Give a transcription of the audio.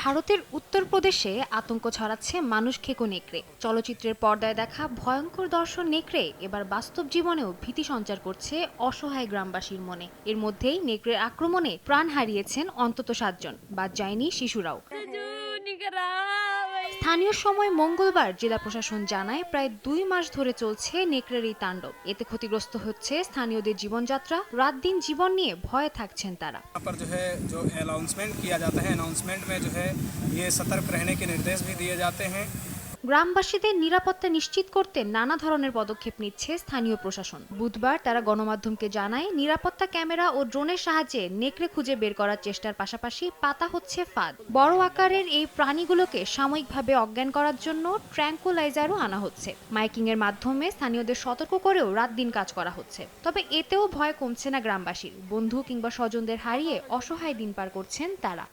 ভারতের উত্তরপ্রদেশে আতঙ্ক ছড়াচ্ছে মানুষ খেকো নেকড়ে। চলচ্চিত্রের পর্দায় দেখা ভয়ঙ্কর দর্শন নেকড়ে এবার বাস্তব জীবনেও ভীতি সঞ্চার করছে অসহায় গ্রামবাসীর মনে। এর মধ্যেই নেকড়ের আক্রমণে প্রাণ হারিয়েছেন অন্তত 7 জন, বাদ যায়নি শিশুরাও। স্থানীয় সময় মঙ্গলবার জেলা প্রশাসন জানায় প্রায় 2 মাস ধরে চলছে নেকড়ের এই তাণ্ডব। এতে ক্ষতিগ্রস্ত হচ্ছে স্থানীয়দের জীবনযাত্রা। রাত দিন জীবন নিয়ে ভয়ে থাকছেন তারা। यहाँ पर जो अनाउंसमेंट किया जाता है, अनाउंसमेंट में ये सतर्क रहने के निर्देश भी दिए जाते हैं। গ্রামবাসীদের নিরাপত্তা নিশ্চিত করতে নানা ধরনের পদক্ষেপ নিচ্ছে স্থানীয় প্রশাসন। বুধবার তারা গণমাধ্যমকে জানায়, নিরাপত্তা ক্যামেরা ও ড্রোনের সাহায্যে নেকড়ে খুঁজে বের করার চেষ্টার পাশাপাশি পাতা হচ্ছে ফাঁদ। বড় আকারের এই প্রাণীগুলোকে সাময়িকভাবে অজ্ঞান করার জন্য ট্র্যাঙ্কুলাইজারও আনা হচ্ছে। মাইকিং এর মাধ্যমে স্থানীয়দের সতর্ক করেও রাত দিন কাজ করা হচ্ছে। তবে এতেও ভয় কমছে না গ্রামবাসীর। বন্ধু কিংবা স্বজনদের হারিয়ে অসহায় দিন পার করছেন তারা।